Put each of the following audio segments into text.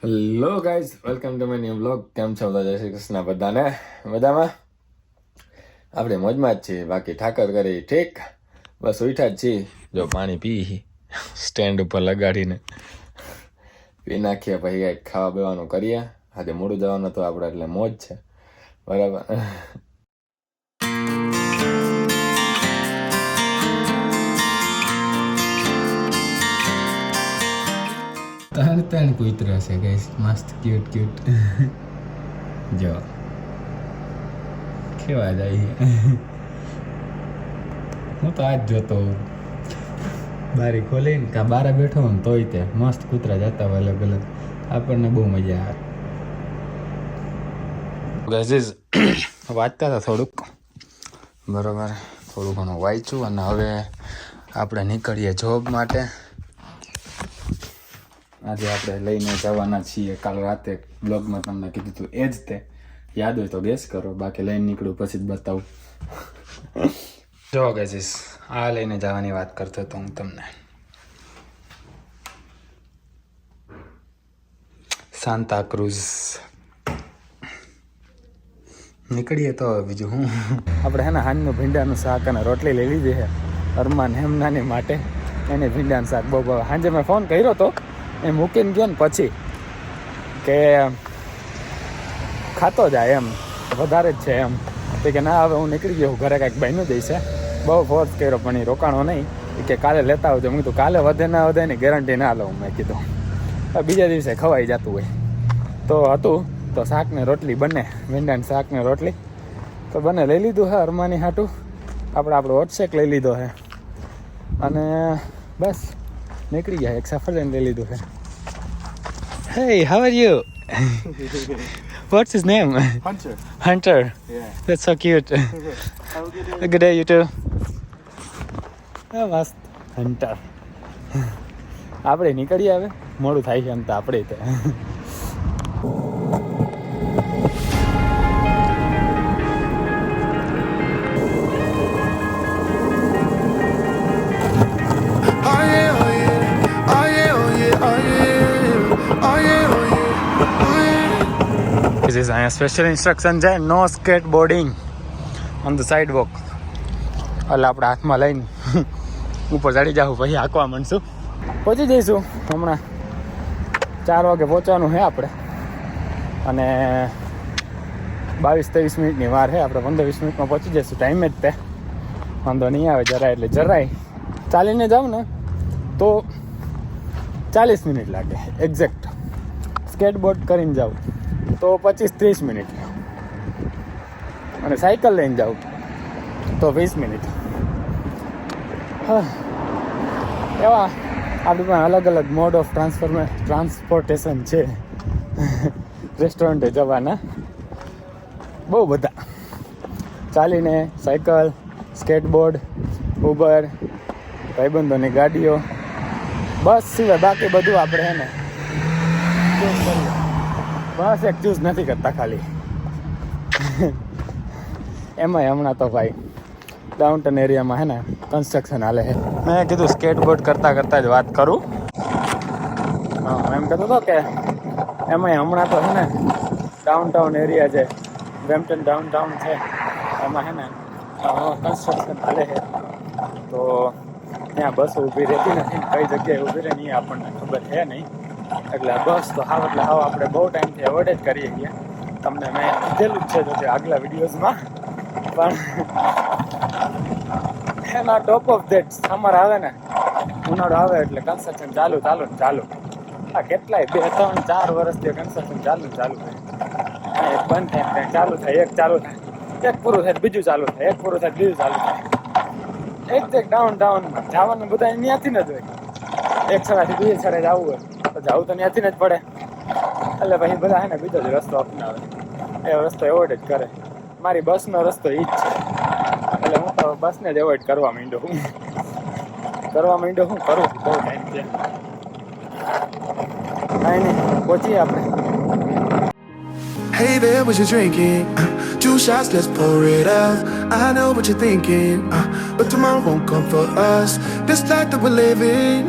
Hello guys, welcome to my new vlog. કેમ છો બધા? જય શ્રી કૃષ્ણ બધાને. બધામાં આપણે મોજમાં જ છીએ. બાકી ઠાકર કરી ઠીક, બસ ઉઠ્યા જ છીએ. જો પાણી પી સ્ટેન્ડ ઉપર લગાડીને પી નાખીએ, પછી કંઈક ખાવા પીવાનું કરીએ. આજે મોડું જવાનું તો આપણે એટલે મોજ છે, બરાબર. ત્રણ કૂતરા છે ગાઈસ, મસ્ત ક્યુટ ક્યુટ. જો કેવા જાય. હું તો આજ જોતો બારી ખોલીને કા બારે બેઠો હોય ને તોય તે મસ્ત કૂતરા જતા હોય અલગ અલગ, આપણને બહુ મજા આવે. વાંચતા હતા થોડુંક, બરાબર, થોડું ઘણું વાંચ્યું અને હવે આપણે નીકળીએ જોબ માટે. આજે આપણે લઈને જવાના છીએ. કાલ રાતે બ્લોગમાં તમને કીધું હતું એ જ તે, યાદ હોય તો ગેસ કરો, બાકી લઈને નીકળું પછી જ બતાવું. જો ગેસીસ, આ લઈને જવાની વાત કરતો હતો હું તમને. સાન્તા ક્રુઝ નીકળીએ તો બીજું હું. આપણે હે ને હાનનું ભીંડાનું શાક અને રોટલી લઈ લીધી છે અરમાન હેમનાની માટે. એને ભીંડાનું શાક બહુ ભાવે. સાંજે મેં ફોન કર્યો હતો, એ મૂકીને ગયો ને પછી કે ખાતો જાય એમ, વધારે જ છે એમ. તો કે ના, હવે હું નીકળી ગયો, ઘરે કાંઈક બન્યું જઈશે. બહુ ફોર્સ કર્યો પણ એ રોકાણો નહીં. એ કે કાલે લેતા આવજો. મેં કીધું કાલે વધે ના વધે એની ગેરંટી ના લઉં. મેં કીધું બીજા દિવસે ખવાઈ જતું હોય તો હતું. તો શાક ને રોટલી બંને, ભીંડાની શાક ને રોટલી તો બંને લઈ લીધું હે અરમાની હાટું. આપણો હોટશેક લઈ લીધો છે અને બસ નીકળી ગયા. એક સફરજન લઈ લીધું છે. Hey, how are you? What's his name? Hunter. Hunter. Yeah. That's so cute. Have a good day. Good day, you too. મસ્ત હન્ટર. આપણે નીકળીએ હવે, મોડું થાય છે એમ તો આપણે તે. અહીંયા સ્પેશિયલ ઇન્સ્ટ્રક્શન છે, નો સ્કેટબોર્ડિંગ ઓન ધ સાઇડવોક. એટલે આપણે હાથમાં લઈને ઉપર ચડી જાઉં, પછી હાંકવા માંડશું. પહોંચી જઈશું હમણાં. 4 વાગે પહોંચવાનું છે આપણે અને 22-23 મિનિટની વાર છે. આપણે 15-20 મિનિટમાં પહોંચી જઈશું. ટાઈમે જ તે વાંધો નહીં આવે જરાય. એટલે જરાય ચાલીને જાઉં ને તો 40 મિનિટ લાગે એક્ઝેક્ટ. સ્કેટબોર્ડ કરીને જાઉં તો 25-30 મિનિટ, અને સાયકલ લઈને જાઉં તો 20 મિનિટ. એવા આપણી પાસે અલગ અલગ મોડ ઓફ ટ્રાન્સપોર્ટેશન છે રેસ્ટોરન્ટે જવાના, બહુ બધા. ચાલીને, સાયકલ, સ્કેટબોર્ડ, ઉબર, ભાઈબંધોની ગાડીઓ, બસ સિવાય બાકી બધું આપણે હે ને ચૂઝ કરીએ. બસ એક ચૂઝ નથી કરતા ખાલી. એમાંય હમણાં તો ભાઈ ડાઉનટાઉન એરિયામાં હે ને કન્સ્ટ્રક્શન હાલે છે. મેં કીધું સ્કેટબોર્ડ કરતાં કરતાં જ વાત કરું. હા, એમ કહેતો હતો કે એમાંય હમણાં તો છે ને ડાઉનટાઉન એરિયા છે, બ્રેમ્પટન ડાઉનટાઉન છે, એમાં છે ને કન્સ્ટ્રક્શન હાલે છે. તો ત્યાં બસ ઊભી રહેતી નથી, કઈ જગ્યાએ ઊભી રહે નહીં આપણને ખબર છે નહીં. એટલે બસ તો હાવ એટલે હાવ આપણે બહુ ટાઈમથી એવોર્ડ જ કરીએ ગયા. તમને મેં કીધેલું જ છે જો કે આગલા વિડીયોઝમાં. પણ એના ટોપ ઓફ ધેટ સમર આવે ને, ઉનાળો આવે એટલે કન્સ્ટ્રક્શન ચાલુ. આ કેટલાય 2-3-4 વર્ષથી કન્સ્ટ્રક્શન ચાલુ થાય. એક બંધ થાય, ચાલુ થાય, એક ચાલુ થાય, એક પૂરું થાય બીજું ચાલુ થાય, એક પૂરું થાય બીજું ચાલુ થાય. એક ડાઉનમાં જવાનું બધા ત્યાંથી જ હોય. એક છેડાથી બીજે છેડે જવું હોય તો જવું તો ત્યાંથી જ પડે. એટલે પછી બધા હે ને બીજો જ રસ્તો અપનાવે, એ રસ્તો એવોર્ડ જ કરે. મારી બસનો રસ્તો એ જ છે, એટલે હું તો બસને જ એવોર્ડ કરવા માંડ્યો. હું કરું છું, બહુ ટાઈમ છે. કાંઈ નહીં, પહોંચીએ આપણે. Hey there, what you drinking? 2 shots, let's pour it out. I know what you're thinking, but tomorrow won't come for us. This life that we're living,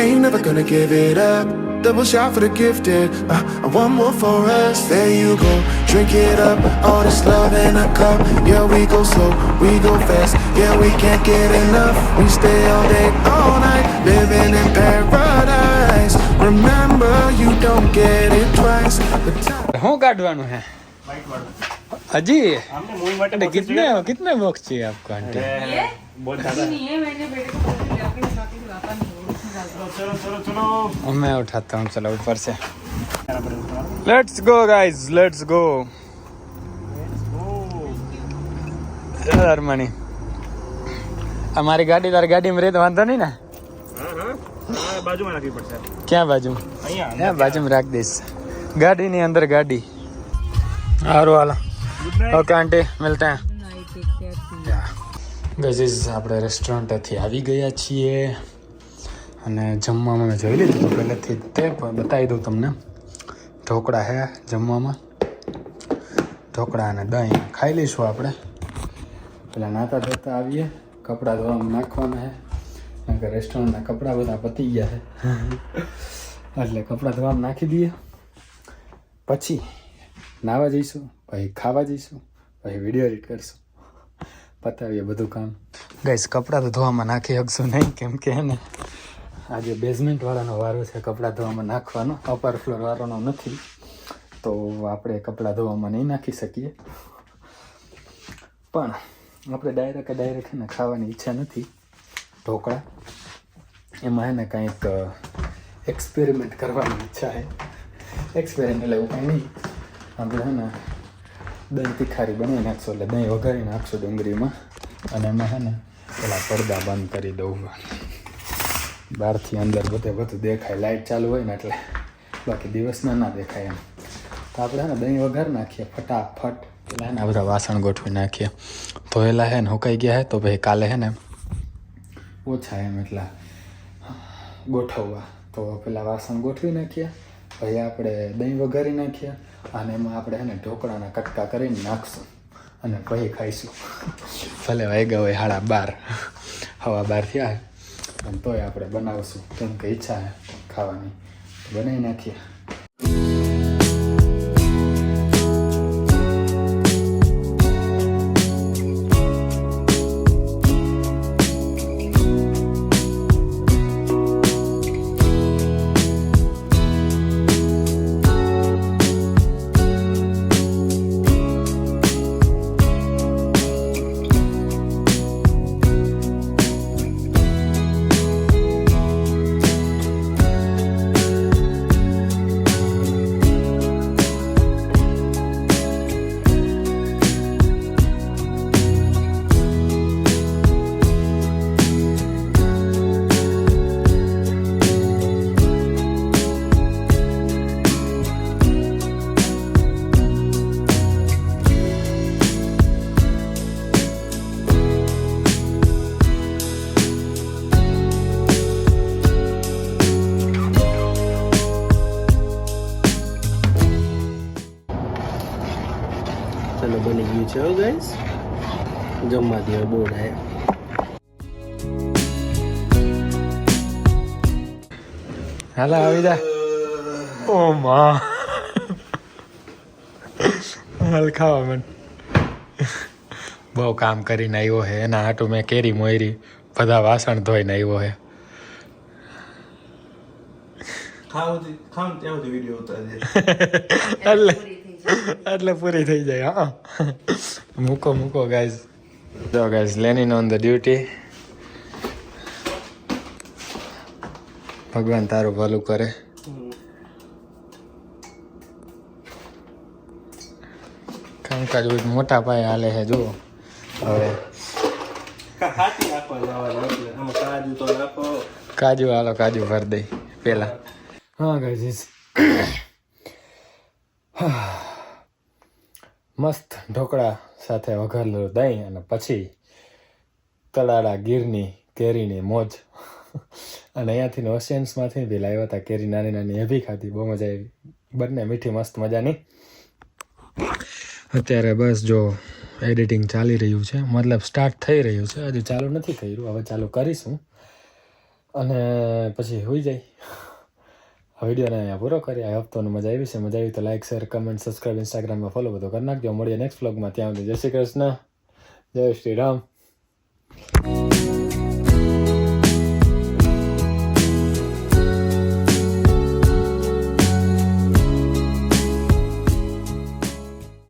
ain't never gonna give it up. Double shot for the gifted, and one more for us. There you go, drink it up. All this love in a cup. Yeah, we go slow, we go fast. Yeah, we can't get enough. We stay all day, all night, living in paradise. Remember, you don't get it twice. The time. હું કાઢવાનું है white वाला अजी हमने movie वाटे अरे कितने कितने बॉक्स चाहिए आपको आंटी बहुत ज्यादा है। नहीं है मैंने बेटे को बोल दिया कि बाकी लाता नहीं हूँ उसमें डाल चलो चलो चलो मैं उठाता हूँ चलो ऊपर से let's go guys let's go money हमारी गाड़ी तारी गाड़ी में रहे तो वांधो नहीं ना हाँ बाजू में रखी पड़ता है क्या बाजू અહીંયા बाजू में रख दीस गाड़ी नहीं अंदर गाड़ी और वाला गुड नाइट ओके आंटी मिलते हैं नाइट ગઈઝ આપણે રેસ્ટોરન્ટેથી આવી ગયા છીએ અને જમવામાં મેં જોઈ લીધું હતું પહેલેથી તે પણ બતાવી દઉં તમને ઢોકળા છે જમવામાં ઢોકળા અને દહીં ખાઈ લઈશું આપણે પેલા નાતા ધોતા આવીએ કપડાં ધોવામાં નાખવાના છે કારણ કે રેસ્ટોરન્ટના કપડાં બધા પતી ગયા છે એટલે કપડાં ધોવામાં નાખી દઈએ પછી નાહવા જઈશું પછી ખાવા જઈશું પછી વિડીયો એડિટ કરશું પતાવીએ બધું કામ ગાઈસ કપડાં તો ધોવામાં નાખી શકશું નહીં કેમ કે હે ને આજે બેઝમેન્ટવાળાનો વારો છે કપડાં ધોવામાં નાખવાનો અપર ફ્લોર વાળાનો નથી તો આપણે કપડાં ધોવામાં નહીં નાખી શકીએ પણ આપણે ડાયરેક્ટ હે ને ખાવાની ઈચ્છા નથી ઢોકળા એમાં હે ને કંઈક એક્સપેરિમેન્ટ કરવાની ઈચ્છા છે એક્સપેરિમેન્ટ એટલે એવું કંઈ નહીં આપણે હે ને દહીં તીખારી બનાવી નાખશું એટલે દહીં વઘારી નાખશું ડુંગળીમાં અને એમાં હે ને પેલા પડદા બંધ કરી દઉં બહારથી અંદર બધું દેખાય લાઇટ ચાલુ હોય ને એટલે બાકી દિવસના ના દેખાય એમ તો આપણે હે ને દહીં વઘાર નાખીએ ફટાફટ પેલા ને આ બધા વાસણ ગોઠવી નાખીએ ધોયેલા હે ને હુકાઈ ગયા હે તો ભાઈ કાલે હે ને ઓછા એમ એટલા ગોઠવવા તો પેલા વાસણ ગોઠવી નાખીએ પછી આપણે દહીં વઘારી નાખીએ અને એમાં આપણે એને ઢોકળાના કટકા કરીને નાખશું અને પછી ખાઈશું ભલે વાગ્યા હોય 12:30 હવા 12 થયા પણ તોય આપણે બનાવશું કેમ કે ઈચ્છા છે ખાવાની તો બનાવી નાખીએ ચલો બની ગયું છે ગાઈસ જમવા દે બોર્ડ હે હાલો આવી જા ઓ માં હાલ ખાવા મન બહુ કામ કરીને આવ્યો હે એના હાટું મેં કેરી મોયરી બધા વાસણ ધોઈને આવ્યો હે ખાવ ત્યાં સુધી વિડીયો ઉતારે એટલે પૂરી થઈ જાય હા મૂકો ગાઈઝ જો guys Lenin on the duty ભગવાન તારું ભલું કરે કામકાજ મોટા પાયે હાલે છે જુઓ હવે હાથી નાખવા જવાનું એટલે આમાં કાજુ તો નાખો કાજુ હાલો કાજુ ભરી દઈ પેલા હા ગાઈઝ મસ્ત ઢોકળા સાથે વઘારેલું દહીં અને પછી તળાળા ગીરની કેરીની મોજ અને અહીંયાથી ઓશિયન્સમાંથી બી લાવ્યા હતા કેરી નાની નાની એ બી ખાધી બહુ મજા આવી બંને મીઠી મસ્ત મજાની અત્યારે બસ જો એડિટિંગ ચાલી રહ્યું છે મતલબ સ્ટાર્ટ થઈ રહ્યું છે હજુ ચાલુ નથી કર્યું હવે ચાલુ કરીશું અને પછી હોઈ જાય આ વિડીયોને અહીંયા પૂરો કરીએ. આ હપ્તાનો મજા આવી છે. મજા આવી તો લાઈક શેર કમેન્ટ સબસ્ક્રાઈબ ઇન્સ્ટાગ્રામમાં ફોલો બધું કરી નાખજો. મળીએ નેક્સ્ટ વ્લોગમાં. ત્યાં સુધી જય શ્રી કૃષ્ણ, જય શ્રી રામ.